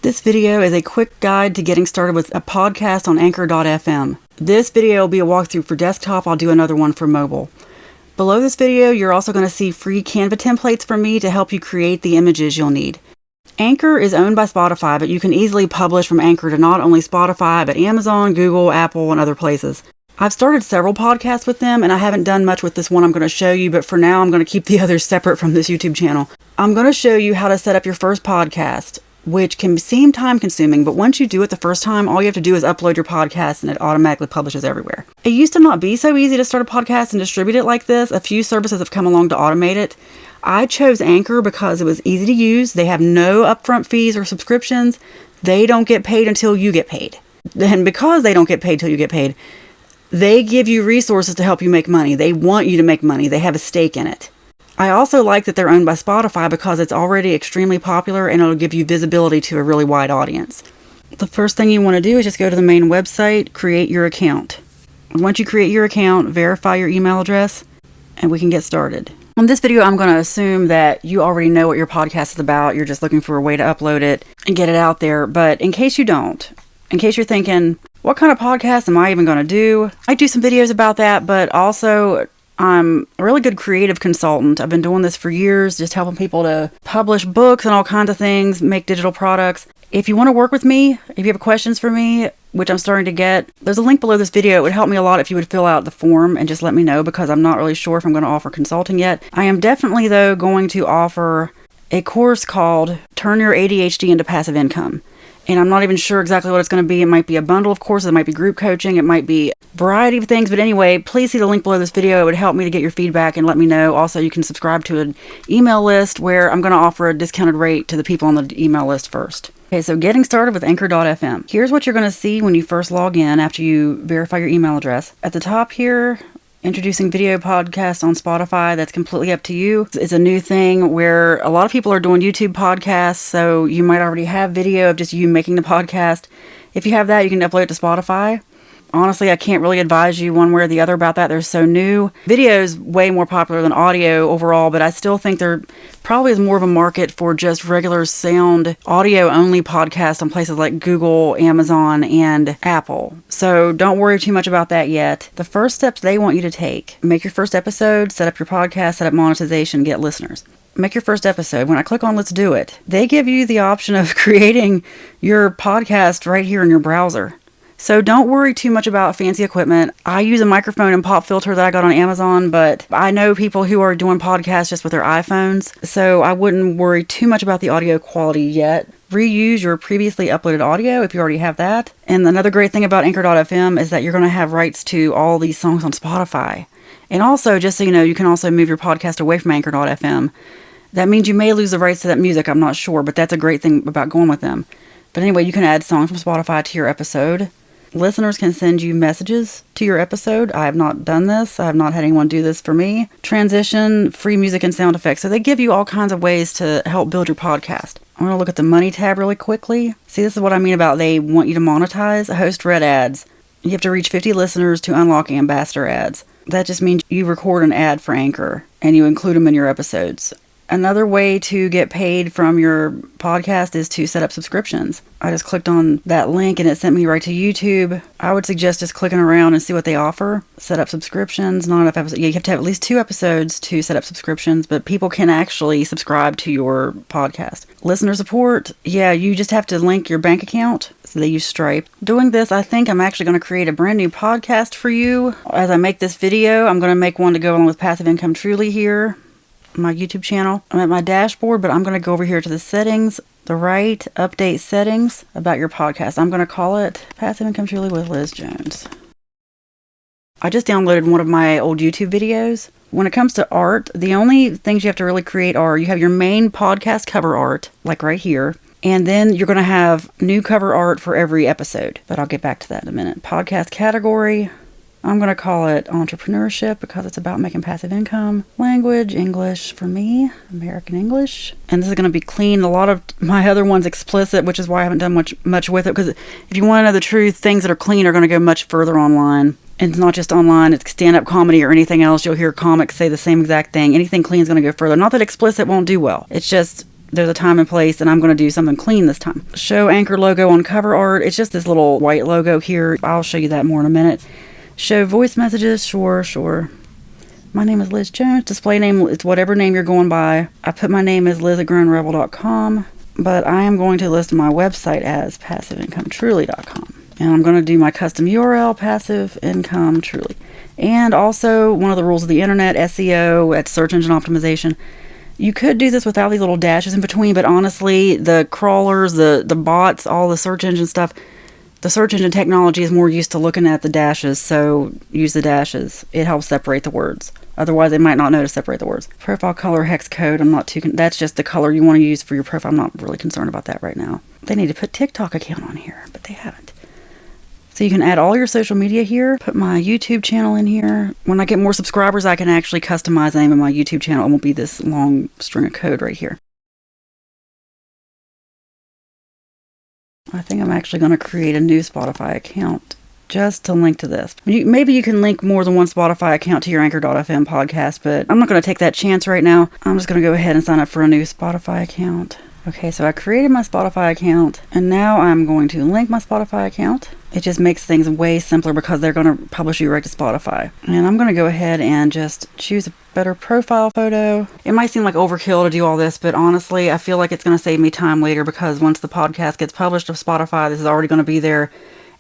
This video is a quick guide to getting started with a podcast on Anchor.fm. This video will be a walkthrough for desktop. I'll do another one for mobile. Below this video, you're also going to see free Canva templates from me to help you create the images you'll need. Anchor is owned by Spotify, but you can easily publish from Anchor to not only Spotify, but Amazon, Google, Apple, and other places. I've started several podcasts with them, and I haven't done much with this one I'm going to show you, but for now I'm going to keep the others separate from this YouTube channel. I'm going to show you how to set up your first podcast, which can seem time-consuming, but once you do it the first time, all you have to do is upload your podcast and it automatically publishes everywhere. It used to not be so easy to start a podcast and distribute it like this. A few services have come along to automate it. I chose Anchor because it was easy to use. They have no upfront fees or subscriptions. They don't get paid until you get paid. And because they don't get paid till you get paid, they give you resources to help you make money. They want you to make money. They have a stake in it. I also like that they're owned by Spotify because it's already extremely popular and it'll give you visibility to a really wide audience. The first thing you want to do is just go to the main website, create your account. Once you create your account, verify your email address, and we can get started. On this video, I'm going to assume that you already know what your podcast is about. You're just looking for a way to upload it and get it out there. But in case you don't, in case you're thinking, what kind of podcast am I even going to do? I do some videos about that, but also I'm a really good creative consultant. I've been doing this for years, just helping people to publish books and all kinds of things, make digital products. If you want to work with me, if you have questions for me, which I'm starting to get, there's a link below this video. It would help me a lot if you would fill out the form and just let me know, because I'm not really sure if I'm going to offer consulting yet. I am definitely, though, going to offer a course called Turn Your ADHD into Passive Income. And I'm not even sure exactly what it's going to be. It might be a bundle of courses. It might be group coaching. It might be a variety of things. But anyway, please see the link below this video. It would help me to get your feedback and let me know. Also, you can subscribe to an email list where I'm going to offer a discounted rate to the people on the email list first. Okay, so getting started with Anchor.fm. Here's what you're going to see when you first log in after you verify your email address. At the top here, introducing video podcasts on Spotify. That's completely up to you. It's a new thing where a lot of people are doing YouTube podcasts, so you might already have video of just you making the podcast. If you have that, you can upload it to Spotify. Honestly, I can't really advise you one way or the other about that. They're so new. Video is way more popular than audio overall, but I still think there probably is more of a market for just regular sound, audio-only podcasts on places like Google, Amazon, and Apple. So don't worry too much about that yet. The first steps they want you to take: make your first episode, set up your podcast, set up monetization, get listeners. Make your first episode. When I click on Let's Do It, they give you the option of creating your podcast right here in your browser. So don't worry too much about fancy equipment. I use a microphone and pop filter that I got on Amazon, but I know people who are doing podcasts just with their iPhones, so I wouldn't worry too much about the audio quality yet. Reuse your previously uploaded audio if you already have that. And another great thing about Anchor.fm is that you're going to have rights to all these songs on Spotify. And also, just so you know, you can also move your podcast away from Anchor.fm. That means you may lose the rights to that music, I'm not sure, but that's a great thing about going with them. But anyway, you can add songs from Spotify to your episode. Listeners can send you messages to your episode. I have not done this. I have not had anyone do this for me. Transition, free music and sound effects. So they give you all kinds of ways to help build your podcast. I'm going to look at the money tab really quickly. See, this is what I mean about they want you to monetize. Host read ads. You have to reach 50 listeners to unlock ambassador ads. That just means you record an ad for Anchor and you include them in your episodes. Another way to get paid from your podcast is to set up subscriptions. I just clicked on that link and it sent me right to YouTube. I would suggest just clicking around and see what they offer. Set up subscriptions, not enough episodes. Yeah, you have to have at least 2 episodes to set up subscriptions, but people can actually subscribe to your podcast. Listener support, yeah, you just have to link your bank account. So they use Stripe. Doing this, I think I'm actually going to create a brand new podcast for you. As I make this video, I'm going to make one to go along with Passive Income Truly here. My YouTube channel. I'm at my dashboard, but I'm going to go over here to the settings, the right, update settings about your podcast. I'm going to call it Passive Income Truly with Liz Jones. I just downloaded one of my old YouTube videos. When it comes to art, the only things you have to really create are you have your main podcast cover art, like right here, and then you're going to have new cover art for every episode. But I'll get back to that in a minute. Podcast category. I'm going to call it entrepreneurship because it's about making passive income. Language, English for me, American English. And this is going to be clean. A lot of my other ones explicit, which is why I haven't done much with it. Because if you want to know the truth, things that are clean are going to go much further online. And it's not just online, it's stand-up comedy or anything else. You'll hear comics say the same exact thing. Anything clean is going to go further. Not that explicit won't do well. It's just there's a time and place, and I'm going to do something clean this time. Show Anchor logo on cover art. It's just this little white logo here. I'll show you that more in a minute. Show voice messages. Sure. My name is Liz Jones. Display name, it's whatever name you're going by. I put my name as liz@grownrebel.com, but I am going to list my website as passiveincometruly.com. And I'm going to do my custom URL, Passive Income Truly. And also, one of the rules of the internet, SEO, at search engine optimization. You could do this without these little dashes in between, but honestly, the crawlers, the bots, all the search engine stuff, the search engine technology is more used to looking at the dashes, so use the dashes. It helps separate the words. Otherwise, they might not know to separate the words. Profile color, hex code, that's just the color you want to use for your profile. I'm not really concerned about that right now. They need to put TikTok account on here, but they haven't. So you can add all your social media here, put my YouTube channel in here. When I get more subscribers, I can actually customize the name of my YouTube channel. It won't be this long string of code right here. I think I'm actually going to create a new Spotify account just to link to this. Maybe you can link more than one Spotify account to your Anchor.fm podcast, but I'm not going to take that chance right now. I'm just going to go ahead and sign up for a new Spotify account. Okay, so I created my Spotify account, and now I'm going to link my Spotify account. It just makes things way simpler because they're going to publish you right to Spotify. And I'm going to go ahead and just choose a better profile photo. It might seem like overkill to do all this, but honestly, I feel like it's going to save me time later because once the podcast gets published to Spotify, this is already going to be there.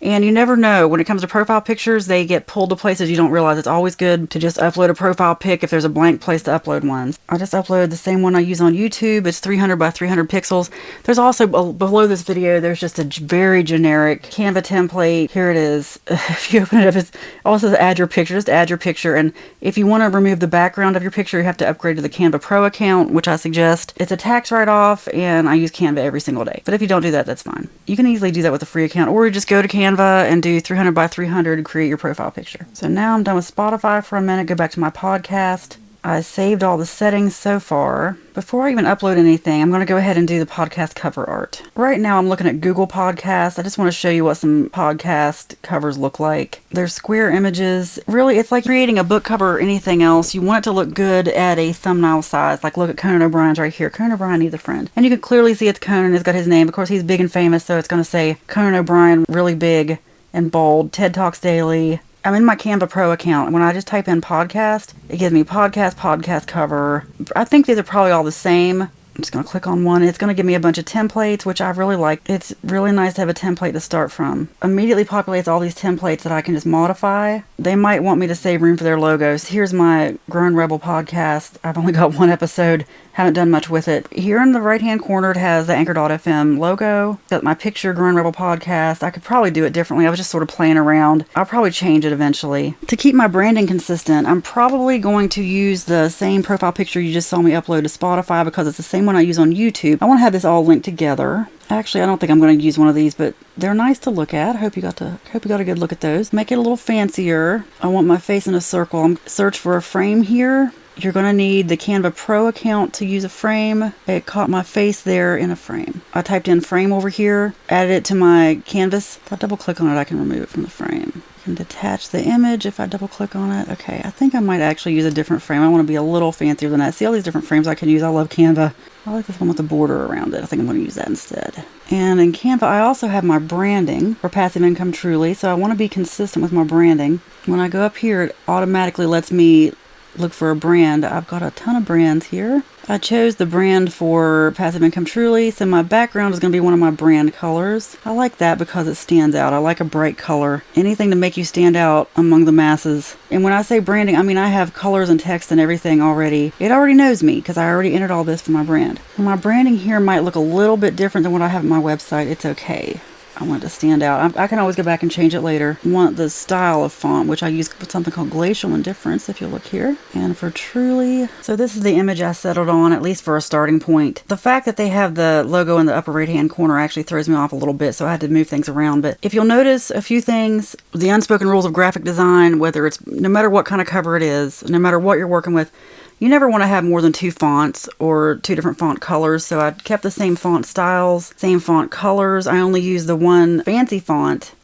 And you never know, when it comes to profile pictures, they get pulled to places you don't realize. It's always good to just upload a profile pic if there's a blank place to upload ones. I just uploaded the same one I use on YouTube. It's 300 by 300 pixels. There's also, below this video, there's just a very generic Canva template. Here it is. If you open it up, it also says add your picture. Just add your picture. And if you want to remove the background of your picture, you have to upgrade to the Canva Pro account, which I suggest. It's a tax write-off, and I use Canva every single day. But if you don't do that, that's fine. You can easily do that with a free account, or you just go to Canva and do 300 by 300 and create your profile picture. So now I'm done with Spotify for a minute. Go back to my podcast. I saved all the settings so far. Before I even upload anything, I'm going to go ahead and do the podcast cover art. Right now I'm looking at Google Podcasts. I just want to show you what some podcast covers look like. They're square images. Really, it's like creating a book cover or anything else. You want it to look good at a thumbnail size. Like look at Conan O'Brien's right here. Conan O'Brien needs a friend. And you can clearly see it's Conan. It's got his name. Of course, he's big and famous, so it's going to say Conan O'Brien really big and bold. TED Talks Daily. I'm in my Canva Pro account. When I just type in podcast, it gives me podcast cover. I think these are probably all the same. I'm just going to click on one. It's going to give me a bunch of templates, which I really like. It's really nice to have a template to start from. Immediately populates all these templates that I can just modify. They might want me to save room for their logos. Here's my Grown Rebel podcast. I've only got one episode. Haven't done much with it. Here in the right-hand corner, it has the Anchor.fm logo. Got my picture, Grown Rebel podcast. I could probably do it differently. I was just sort of playing around. I'll probably change it eventually. To keep my branding consistent, I'm probably going to use the same profile picture you just saw me upload to Spotify because it's the same one I use on YouTube. I want to have this all linked together. Actually, I don't think I'm going to use one of these, but they're nice to look at. Hope you got a good look at those. Make it a little fancier. I want my face in a circle. Search for a frame here. You're going to need the Canva Pro account to use a frame. It caught my face there in a frame. I typed in frame over here, added it to my canvas. If I double click on it, I can remove it from the frame. I can detach the image if I double click on it. Okay, I think I might actually use a different frame. I want to be a little fancier than that. See all these different frames I can use. I love Canva. I like this one with the border around it. I think I'm going to use that instead. And in Canva, I also have my branding for Passive Income Truly. So I want to be consistent with my branding. When I go up here, it automatically lets me look for a brand. I've got a ton of brands here. I chose the brand for Passive Income Truly, so my background is going to be one of my brand colors. I like that because it stands out. I like a bright color. Anything to make you stand out among the masses. And when I say branding, I mean I have colors and text and everything already. It already knows me because I already entered all this for my brand. And my branding here might look a little bit different than what I have on my website. It's okay. I want it to stand out. I can always go back and change it later. I want the style of font, which I use with something called Glacial Indifference, if you look here. And for Truly, so this is the image I settled on, at least for a starting point. The fact that they have the logo in the upper right-hand corner actually throws me off a little bit, so I had to move things around. But if you'll notice a few things, the unspoken rules of graphic design, whether it's, no matter what kind of cover it is, no matter what you're working with, you never want to have more than 2 fonts or 2 different font colors. So I kept the same font styles, same font colors. I only used the one fancy font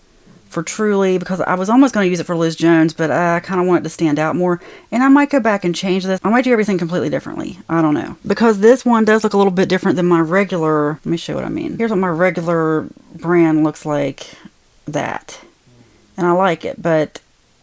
for Truly, because I was almost going to use it for Liz Jones, but I kind of want it to stand out more. And I might go back and change this. I might do everything completely differently. I don't know. Because this one does look a little bit different than my regular. Let me show you what I mean. Here's what my regular brand looks like. That. And I like it, but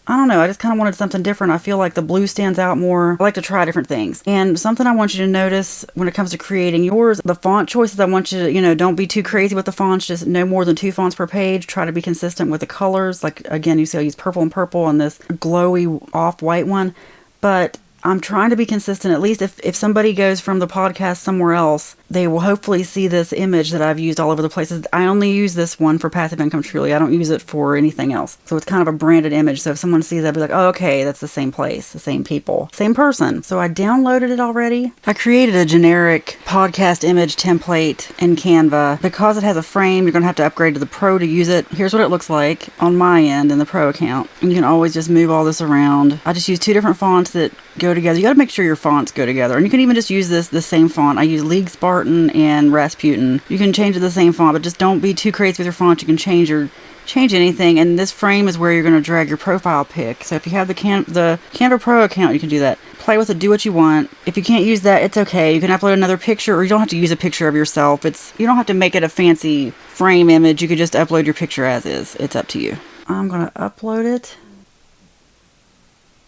I don't know. I just kind of wanted something different. I feel like the blue stands out more. I like to try different things. And something I want you to notice when it comes to creating yours, the font choices, I want you to, don't be too crazy with the fonts. Just no more than 2 fonts per page. Try to be consistent with the colors. Like, again, you see I use purple and purple and this glowy off-white one. But I'm trying to be consistent. At least if somebody goes from the podcast somewhere else, they will hopefully see this image that I've used all over the places. I only use this one for Passive Income Truly. I don't use it for anything else. So it's kind of a branded image. So if someone sees that, I'll be like, oh, okay, that's the same place, the same people, same person. So I downloaded it already. I created a generic podcast image template in Canva. Because it has a frame, you're going to have to upgrade to the Pro to use it. Here's what it looks like on my end in the Pro account. And you can always just move all this around. I just use 2 different fonts that go together. You got to make sure your fonts go together. And you can even just use the same font. I use League Spartan and Rasputin. You can change it to the same font, but just don't be too crazy with your font. You can change anything. And this frame is where you're going to drag your profile pic. So if you have the Canva Pro account, you can do that. Play with it, do what you want. If you can't use that, it's okay. You can upload another picture, or you don't have to use a picture of yourself. You don't have to make it a fancy frame image. You could just upload your picture as is. It's up to you. I'm going to upload it.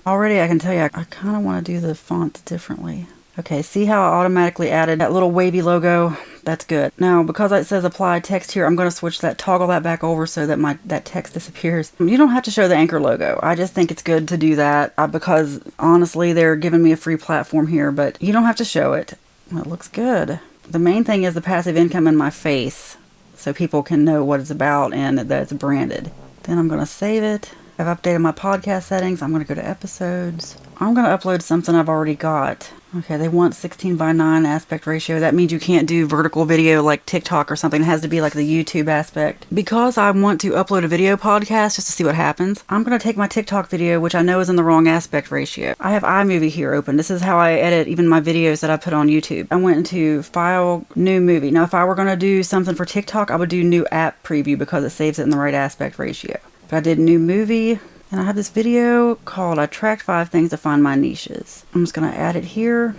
Already I can tell you, I kind of want to do the font differently. Okay, see how I automatically added that little wavy logo? That's good. Now, because it says apply text here, I'm going to toggle that back over so that that text disappears. You don't have to show the Anchor logo. I just think it's good to do that because honestly, they're giving me a free platform here, but you don't have to show it. Well, it looks good. The main thing is the passive income in my face so people can know what it's about and that it's branded. Then I'm going to save it. I've updated my podcast settings. I'm going to go to episodes. I'm going to upload something I've already got. Okay, they want 16:9 aspect ratio. That means you can't do vertical video like TikTok or something. It has to be like the YouTube aspect. Because I want to upload a video podcast just to see what happens, I'm going to take my TikTok video, which I know is in the wrong aspect ratio. I have iMovie here open. This is how I edit even my videos that I put on YouTube. I went into File, New Movie. Now, if I were going to do something for TikTok, I would do New App Preview because it saves it in the right aspect ratio. But I did New Movie. And I have this video called I Tracked 5 Things to Find My Niches. I'm just going to add it here.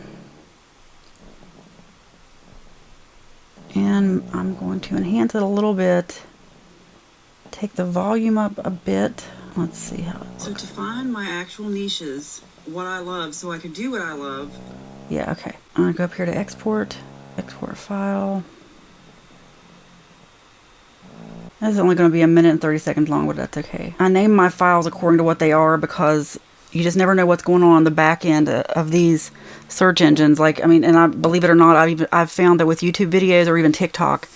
And I'm going to enhance it a little bit. Take the volume up a bit. Let's see how it looks. So to find my actual niches, what I love, so I can do what I love. Yeah, okay. I'm going to go up here to export file. This is only going to be 1 minute and 30 seconds long, but that's okay. I name my files according to what they are because you just never know what's going on the back end of these search engines. And I believe it or not, I've found that with YouTube videos or even TikTok,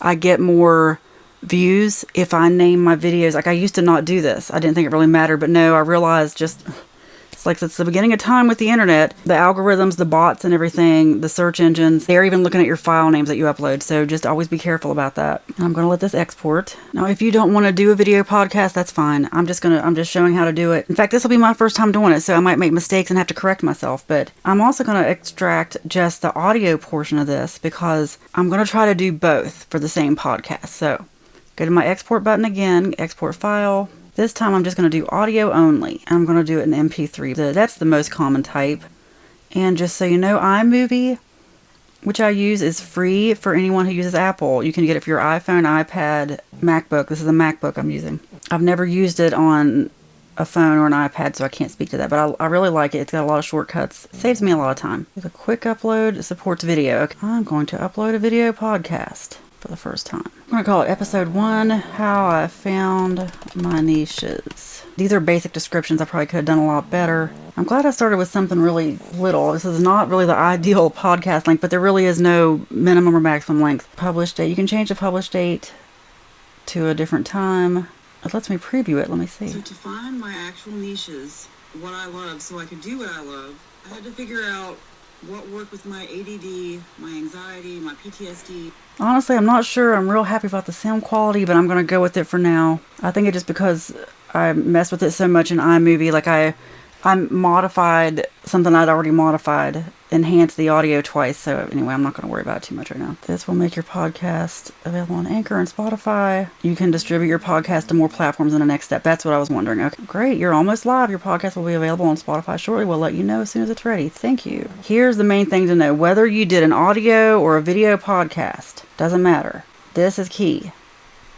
I get more views if I name my videos. Like, I used to not do this. I didn't think it really mattered, but no, I realized it's the beginning of time with the internet, the algorithms, the bots and everything, the search engines, they're even looking at your file names that you upload. So just always be careful about that. I'm going to let this export. Now, if you don't want to do a video podcast, that's fine. I'm just showing how to do it. In fact, this will be my first time doing it, so I might make mistakes and have to correct myself. But I'm also going to extract just the audio portion of this because I'm going to try to do both for the same podcast. So go to my export button again, export file. This time I'm just going to do audio only. I'm going to do it in MP3. That's the most common type. And just so you know, iMovie, which I use, is free for anyone who uses Apple. You can get it for your iPhone, iPad, MacBook. This is a MacBook I'm using. I've never used it on a phone or an iPad, so I can't speak to that. But I really like it. It's got a lot of shortcuts. It saves me a lot of time. It's a quick upload. It supports video. Okay. I'm going to upload a video podcast for the first time. I'm going to call it episode 1, How I Found My Niches. These are basic descriptions. I probably could have done a lot better. I'm glad I started with something really little. This is not really the ideal podcast length, but there really is no minimum or maximum length. Publish date. You can change the publish date to a different time. It lets me preview it. Let me see. So to find my actual niches, what I love, so I could do what I love, I had to figure out what worked with my ADD, my anxiety, my PTSD. Honestly, I'm not sure I'm real happy about the sound quality, but I'm going to go with it for now. I think it's just because I mess with it so much in iMovie. Like I I modified something I'd already modified, enhanced the audio twice. So anyway, I'm not going to worry about it too much right now. This will make your podcast available on Anchor and Spotify. You can distribute your podcast to more platforms in the next step. That's what I was wondering. Okay, great. You're almost live. Your podcast will be available on Spotify shortly. We'll let you know as soon as it's ready. Thank you. Here's the main thing to know. Whether you did an audio or a video podcast, doesn't matter. This is key.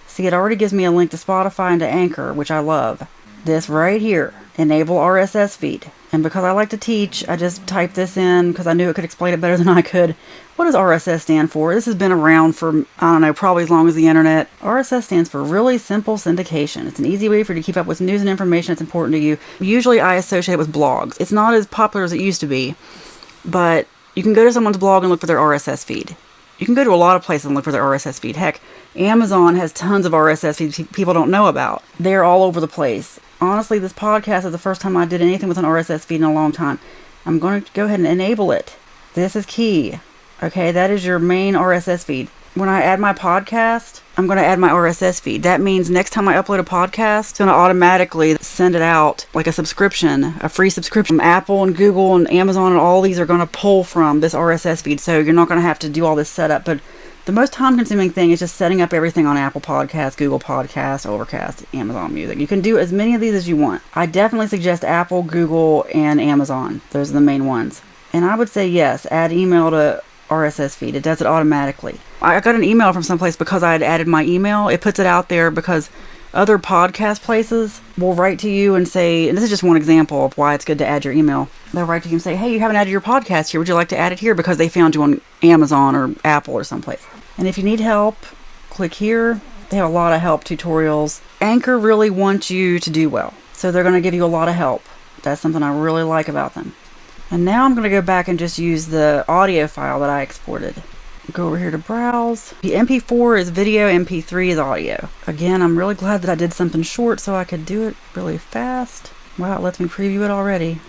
See, it already gives me a link to Spotify and to Anchor, which I love. This right here, enable RSS feed. And because I like to teach, I just typed this in because I knew it could explain it better than I could. What does RSS stand for? This has been around for, I don't know, probably as long as the internet. RSS stands for Really Simple Syndication. It's an easy way for you to keep up with news and information that's important to you. Usually I associate it with blogs. It's not as popular as it used to be, but you can go to someone's blog and look for their RSS feed. You can go to a lot of places and look for their RSS feed. Heck, Amazon has tons of RSS feeds people don't know about. They're all over the place. Honestly, this podcast is the first time I did anything with an RSS feed in a long time. I'm going to go ahead and enable it. This is key. Okay, that is your main RSS feed. When I add my podcast, I'm going to add my RSS feed. That means next time I upload a podcast, it's going to automatically send it out like a subscription, a free subscription. Apple and Google and Amazon and all these are going to pull from this RSS feed. So you're not going to have to do all this setup. But the most time-consuming thing is just setting up everything on Apple Podcasts, Google Podcasts, Overcast, Amazon Music. You can do as many of these as you want. I definitely suggest Apple, Google, and Amazon. Those are the main ones. And I would say yes, add email to RSS feed. It does it automatically. I got an email from someplace because I had added my email. It puts it out there because other podcast places will write to you and say, and this is just one example of why it's good to add your email. They'll write to you and say, hey, you haven't added your podcast here. Would you like to add it here? Because they found you on Amazon or Apple or someplace. And if you need help, click here. They have a lot of help tutorials. Anchor really wants you to do well. So they're going to give you a lot of help. That's something I really like about them. And now I'm going to go back and just use the audio file that I exported. Go over here to browse. The MP4 is video, MP3 is audio. Again, I'm really glad that I did something short so I could do it really fast. Wow, it lets me preview it already.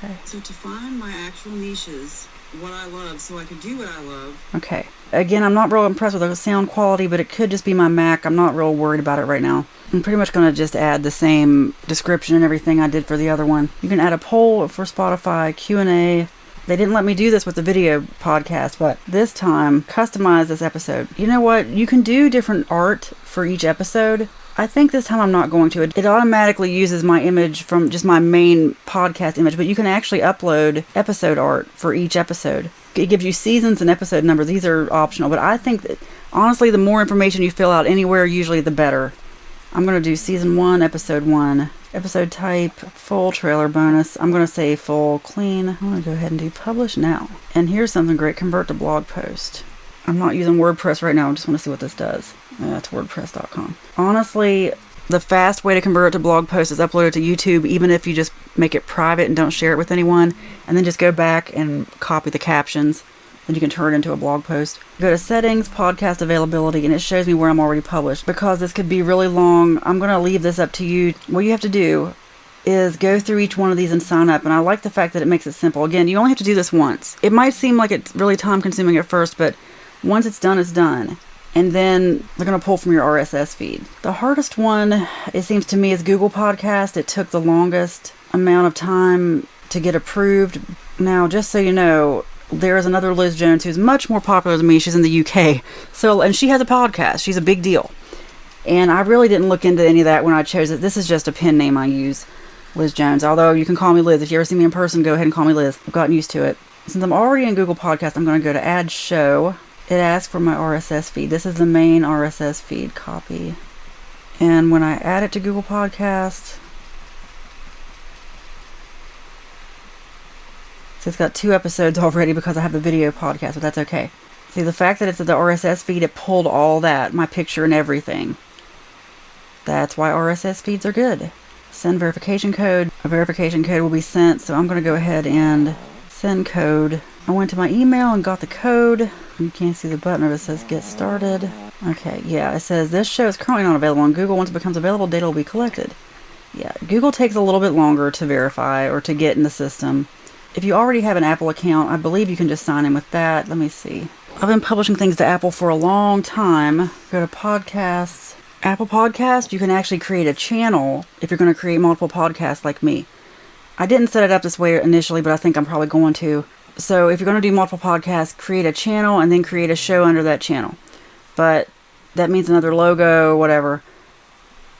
Okay. So to find my actual niches, what I love, so I can do what I love. Okay. Again, I'm not real impressed with the sound quality, but it could just be my Mac. I'm not real worried about it right now. I'm pretty much going to just add the same description and everything I did for the other one. You can add a poll for Spotify, Q&A. They didn't let me do this with the video podcast, but this time, customize this episode. You know what? You can do different art for each episode. I think this time I'm not going to. It automatically uses my image from just my main podcast image, but you can actually upload episode art for each episode. It gives you seasons and episode numbers. These are optional, but I think that, honestly, the more information you fill out anywhere, usually the better. I'm going to do season 1, episode 1. Episode type, full trailer bonus. I'm going to say full clean. I'm going to go ahead and do publish now. And here's something great, convert to blog post. I'm not using WordPress right now. I just want to see what this does. That's wordpress.com. Honestly, the fast way to convert it to blog post is upload it to YouTube, even if you just make it private and don't share it with anyone. And then just go back and copy the captions. Then you can turn it into a blog post. Go to settings, podcast availability, and it shows me where I'm already published. Because this could be really long, I'm going to leave this up to you. What you have to do is go through each one of these and sign up. And I like the fact that it makes it simple. Again, you only have to do this once. It might seem like it's really time consuming at first, but once it's done, it's done. And then they're going to pull from your RSS feed. The hardest one, it seems to me, is Google Podcast. It took the longest amount of time to get approved. Now, just so you know, there is another Liz Jones who's much more popular than me. She's in the UK. And she has a podcast. She's a big deal. And I really didn't look into any of that when I chose it. This is just a pen name I use, Liz Jones. Although you can call me Liz. If you ever see me in person, go ahead and call me Liz. I've gotten used to it. Since I'm already in Google Podcast, I'm going to go to Add Show. It asks for my RSS feed. This is the main RSS feed. Copy. And when I add it to Google Podcast, so it's got 2 episodes already because I have the video podcast, but that's okay. See, the fact that it's the RSS feed, it pulled all that, my picture and everything. That's why RSS feeds are good. Send verification code. A verification code will be sent, so I'm going to go ahead and send code. I went to my email and got the code. You can't see the button, but it says get started. Okay, yeah, it says this show is currently not available on Google. Once it becomes available, data will be collected. Yeah, Google takes a little bit longer to verify or to get in the system. If you already have an Apple account, I believe you can just sign in with that. Let me see. I've been publishing things to Apple for a long time. Go to podcasts. Apple Podcast, you can actually create a channel if you're going to create multiple podcasts like me. I didn't set it up this way initially, but I think I'm probably going to. So if you're going to do multiple podcasts, create a channel and then create a show under that channel. But that means another logo, whatever.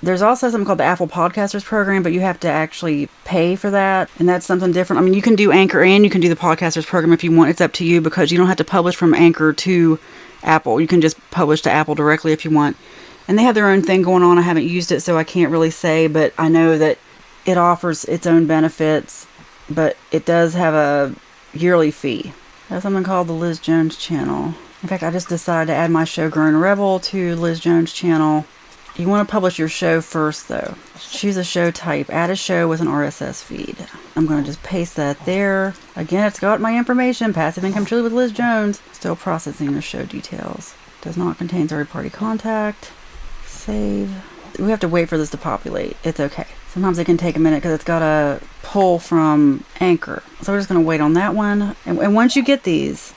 There's also something called the Apple Podcasters program, but you have to actually pay for that. And that's something different. I mean, you can do Anchor and you can do the Podcasters program if you want. It's up to you because you don't have to publish from Anchor to Apple. You can just publish to Apple directly if you want. And they have their own thing going on. I haven't used it, so I can't really say, but I know that it offers its own benefits, but it does have a yearly fee. There's something called the Liz Jones channel. In fact, I just decided to add my show Grown Rebel to Liz Jones channel. You want to publish your show first, though. Choose a show type. Add a show with an RSS feed. I'm going to just paste that there. Again, it's got my information. Passive income truly with Liz Jones. Still processing the show details. Does not contain third-party contact. Save. We have to wait for this to populate. It's okay. Sometimes it can take a minute because it's got a pull from Anchor. So we're just going to wait on that one. And once you get these,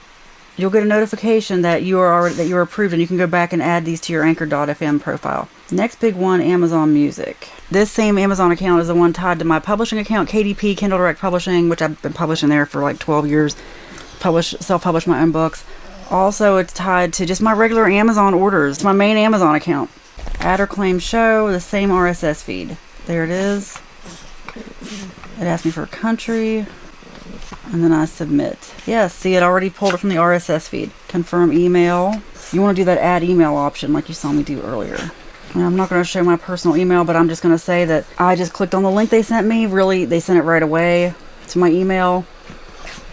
you'll get a notification that you are approved, and you can go back and add these to your Anchor.fm profile. Next big one, Amazon Music. This same Amazon account is the one tied to my publishing account, KDP, Kindle Direct Publishing, which I've been publishing there for like 12 years. Self-publish my own books. Also, it's tied to just my regular Amazon orders. It's my main Amazon account. Add or claim show, the same RSS feed. There it is. It asks me for a country. And then I submit. Yes, see, it already pulled it from the RSS feed. Confirm email. You want to do that add email option like you saw me do earlier. And I'm not going to show my personal email, but I'm just going to say that I just clicked on the link they sent me. Really, they sent it right away to my email.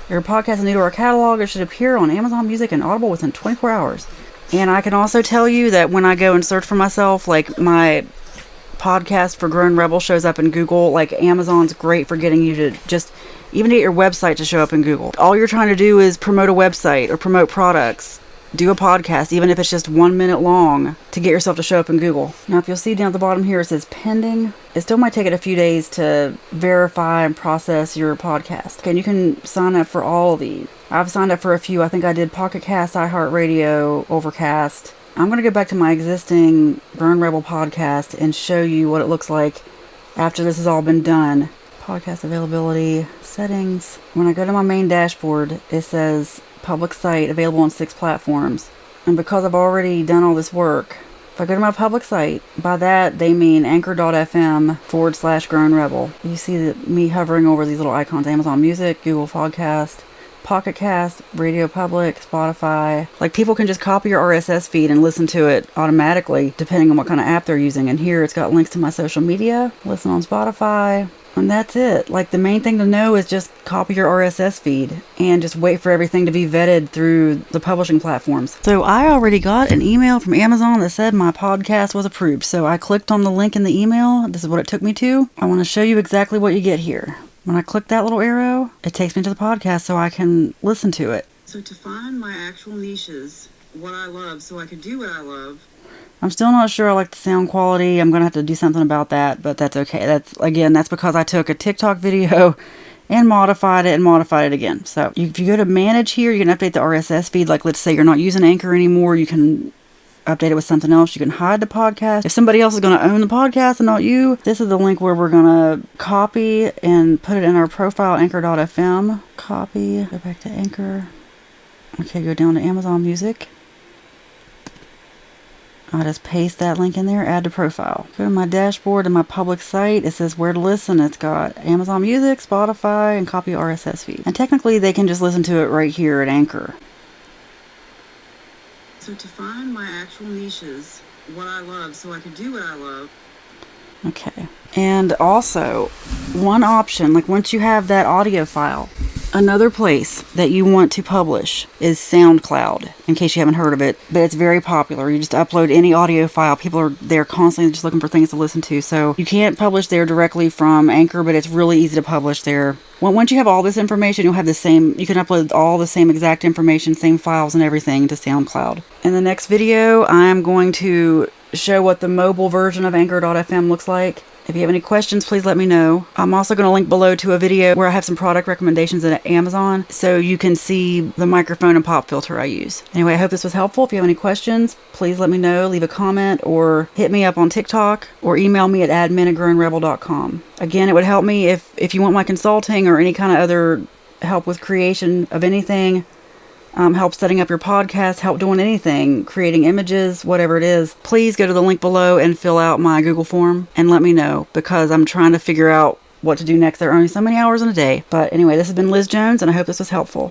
Your podcast is new to our catalog. It should appear on Amazon Music and Audible within 24 hours. And I can also tell you that when I go and search for myself, like my podcast for Grown Rebel shows up in Google. Like Amazon's great for getting you to just even get your website to show up in Google. All you're trying to do is promote a website or promote products. Do a podcast, even if it's just 1 minute long, to get yourself to show up in Google. Now, if you'll see down at the bottom here, it says pending. It still might take it a few days to verify and process your podcast. Okay, and you can sign up for all of these. I've signed up for a few. I think I did Pocket Cast, iHeartRadio, Overcast. I'm going to go back to my existing Grown Rebel podcast and show you what it looks like after this has all been done. Podcast availability, settings. When I go to my main dashboard, it says public site available on 6 platforms. And because I've already done all this work, if I go to my public site, by that they mean anchor.fm/Grown Rebel. You see me hovering over these little icons: Amazon Music, Google Podcast, Pocket Cast, Radio Public, Spotify. Like, people can just copy your RSS feed and listen to it automatically depending on what kind of app they're using. And here it's got links to my social media, listen on Spotify, and that's it. Like, the main thing to know is just copy your RSS feed and just wait for everything to be vetted through the publishing platforms. So I already got an email from Amazon that said my podcast was approved. So I clicked on the link in the email. This is what it took me to. I want to show you exactly what you get here. When I click that little arrow, it takes me to the podcast so I can listen to it. So to find my actual niches, what I love, so I can do what I love. I'm still not sure I like the sound quality. I'm going to have to do something about that, but that's okay. That's because I took a TikTok video and modified it again. So if you go to manage here, you can update the RSS feed. Like, let's say you're not using Anchor anymore, you can update it with something else. You can hide the podcast. If somebody else is going to own the podcast and not you, this is the link where we're going to copy and put it in our profile, anchor.fm. Copy, go back to Anchor. Okay, go down to Amazon Music. I'll just paste that link in there, add to profile. Go to my dashboard and my public site. It says where to listen. It's got Amazon Music, Spotify, and copy RSS feed. And technically, they can just listen to it right here at Anchor. So to find my actual niches, what I love, so I can do what I love. Okay. And also, one option, like once you have that audio file, another place that you want to publish is SoundCloud, in case you haven't heard of it. But it's very popular. You just upload any audio file. People are there constantly just looking for things to listen to. So you can't publish there directly from Anchor, but it's really easy to publish there. Once you have all this information, you'll have the same, you can upload all the same exact information, same files and everything to SoundCloud. In the next video, I'm going to show what the mobile version of Anchor.fm looks like. If you have any questions, please let me know. I'm also going to link below to a video where I have some product recommendations at Amazon so you can see the microphone and pop filter I use. Anyway, I hope this was helpful. If you have any questions, please let me know. Leave a comment or hit me up on TikTok or email me at admin@growingrebel.com. Again, it would help me if you want my consulting or any kind of other help with creation of anything, help setting up your podcast, help doing anything, creating images, whatever it is, please go to the link below and fill out my Google form and let me know, because I'm trying to figure out what to do next. There are only so many hours in a day. But anyway, this has been Liz Jones, and I hope this was helpful.